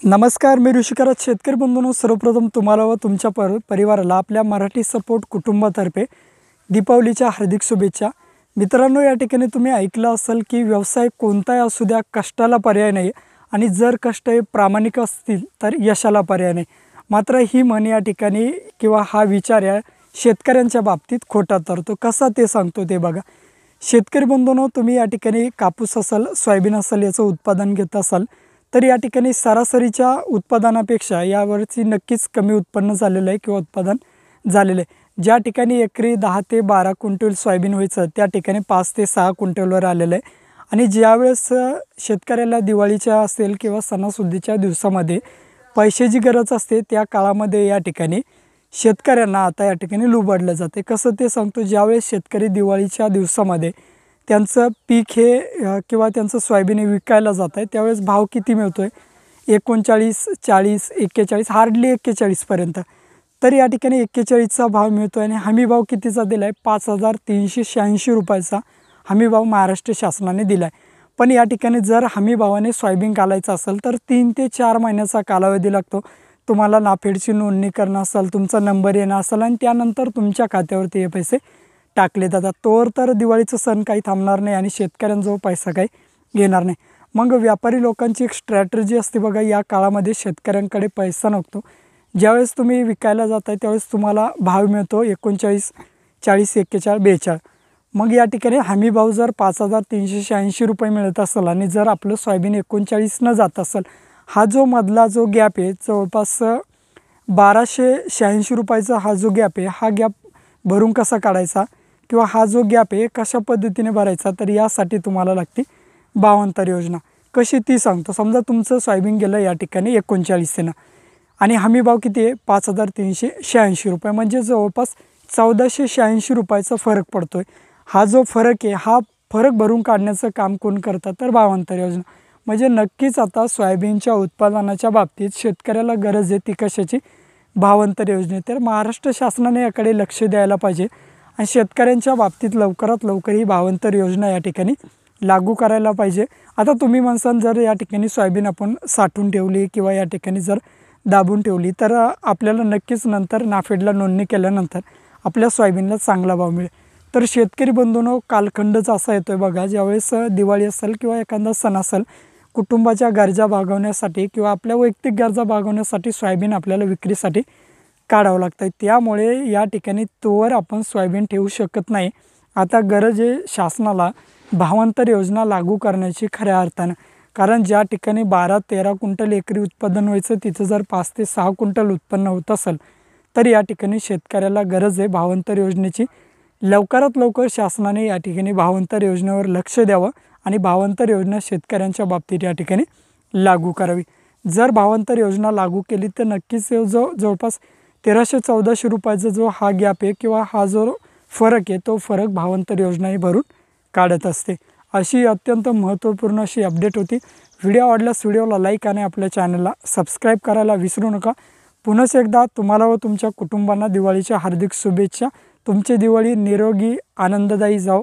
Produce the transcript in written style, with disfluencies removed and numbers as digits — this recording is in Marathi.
नमस्कार, मी ऋषिकराज. शेतकरी बंधूंनो, सर्वप्रथम तुम्हाला व तुमच्या परिवाराला आपल्या मराठी सपोर्ट कुटुंबातर्फे दीपावलीच्या हार्दिक शुभेच्छा. मित्रांनो, या ठिकाणी तुम्ही ऐकलं असेल की व्यवसाय कोणताही असू द्या, कष्टाला पर्याय नाही आणि जर कष्ट हे प्रामाणिक असतील तर यशाला पर्याय नाही. मात्र ही म्हण या ठिकाणी किंवा हा विचार या शेतकऱ्यांच्या बाबतीत खोटा ठरतो. कसा ते सांगतो ते बघा. शेतकरी बंधूंनो, तुम्ही या ठिकाणी कापूस असेल, सोयाबीन असेल याचं उत्पादन घेत असाल तर या ठिकाणी सरासरीच्या उत्पादनापेक्षा यावर्षी नक्कीच कमी उत्पन्न झालेलं आहे किंवा उत्पादन झालेलं आहे. ज्या ठिकाणी एकरी 10 ते 12 क्विंटल सोयाबीन व्हायचं त्या ठिकाणी 5 ते 6 क्विंटलवर आलेलं आहे. आणि ज्यावेळेस शेतकऱ्याला दिवाळीच्या असेल किंवा सणासुदीच्या दिवसामध्ये पैशाची गरज असते त्या काळामध्ये या ठिकाणी शेतकऱ्यांना आता या ठिकाणी लुबाडलं जाते. कसं ते सांगतो. ज्यावेळेस शेतकरी दिवाळीच्या दिवसामध्ये त्यांचं पीक हे किंवा त्यांचं सोयाबीन हे विकायला जात आहे त्यावेळेस भाव किती मिळतो आहे? 39, 40, 41, हार्डली 41पर्यंत. तर या ठिकाणी 41चा भाव मिळतो आहे आणि हमी भाव कितीचा दिला आहे? 5,386 रुपयाचा हमी भाव महाराष्ट्र शासनाने दिला आहे. पण या ठिकाणी जर हमी भावाने सोयाबीन घालायचं असेल तर 3 ते 4 महिन्याचा कालावधी लागतो. तुम्हाला नाफेडची नोंदणी करणं असेल, तुमचा नंबर येणं असेल आणि त्यानंतर तुमच्या खात्यावरती हे पैसे टाकले जातात. तोवर तर दिवाळीचं सण काही थांबणार नाही आणि शेतकऱ्यांजवळ पैसा काही येणार नाही. मग व्यापारी लोकांची एक स्ट्रॅटर्जी असते बघा. या काळामध्ये शेतकऱ्यांकडे पैसा नसतो. ज्यावेळेस तुम्ही विकायला जाताय त्यावेळेस तुम्हाला भाव मिळतो 39, 40, 41, 42. मग या ठिकाणी हमी भाव जर 5,386 रुपये मिळत असेल आणि जर आपलं सोयाबीन 39 जात असेल, हा जो मधला जो गॅप आहे जवळपास 1,286 रुपयाचा हा जो गॅप आहे, हा गॅप भरून कसा काढायचा किंवा हा जो गॅप आहे कशा पद्धतीने भरायचा, तर यासाठी तुम्हाला लागते भावांतर योजना. कशी ती सांगतो. समजा तुमचं सोयाबीन गेलं या ठिकाणी 39 आणि हमी भाव किती आहे? 5,386 रुपये, म्हणजे जवळपास 1,486 रुपयाचा फरक पडतो आहे. हा जो फरक आहे हा फरक भरून काढण्याचं काम कोण करतात? तर भावांतर योजना. म्हणजे नक्कीच आता सोयाबीनच्या उत्पादनाच्या बाबतीत शेतकऱ्याला गरज आहे ती कशाची? भावांतर योजने. तर महाराष्ट्र शासनाने याकडे लक्ष द्यायला पाहिजे आणि शेतकऱ्यांच्या बाबतीत लवकरात लवकर ही भावांतर योजना या ठिकाणी लागू करायला पाहिजे. आता तुम्ही म्हणसाल जर या ठिकाणी सोयाबीन आपण साठवून ठेवली किंवा या ठिकाणी जर दाबून ठेवली तर आपल्याला नक्कीच नंतर नाफेडला नोंदणी केल्यानंतर आपल्या सोयाबीनला चांगला भाव मिळेल. तर शेतकरी बंधूंनो, कालखंडच असा येतो आहे बघा. ज्यावेळेस दिवाळी असेल किंवा एखादा सण असेल, कुटुंबाच्या गरजा भागवण्यासाठी किंवा आपल्या वैयक्तिक गरजा भागवण्यासाठी सोयाबीन आपल्याला विक्रीसाठी काढावं लागतं. त्यामुळे या ठिकाणी तोवर आपण सोयाबीन ठेवू शकत नाही. आता गरज आहे शासनाला भावांतर योजना लागू करण्याची खऱ्या अर्थानं. कारण ज्या ठिकाणी 12-13 क्विंटल एकरी उत्पादन व्हायचं तिथं जर 5 ते 6 क्विंटल उत्पन्न होत असेल तर या ठिकाणी शेतकऱ्याला गरज आहे भावांतर योजनेची. लवकरात लवकर शासनाने या ठिकाणी भावांतर योजनेवर लक्ष द्यावं आणि भावांतर योजना शेतकऱ्यांच्या बाबतीत या ठिकाणी लागू करावी. जर भावांतर योजना लागू केली तर नक्कीच जवळपास 1,300-1,400 रुपयाचा जो हा गॅप आहे किंवा हा जो फरक आहे तो फरक भावांतर योजना ही भरून काढत असते. अशी अत्यंत महत्त्वपूर्ण अशी अपडेट होती. व्हिडिओ आवडल्यास व्हिडिओला लाईक आणि आपल्या चॅनलला सबस्क्राईब करायला विसरू नका. पुन्हा एकदा तुम्हाला व तुमच्या कुटुंबांना दिवाळीच्या हार्दिक शुभेच्छा. तुमची दिवाळी निरोगी आनंददायी जाओ.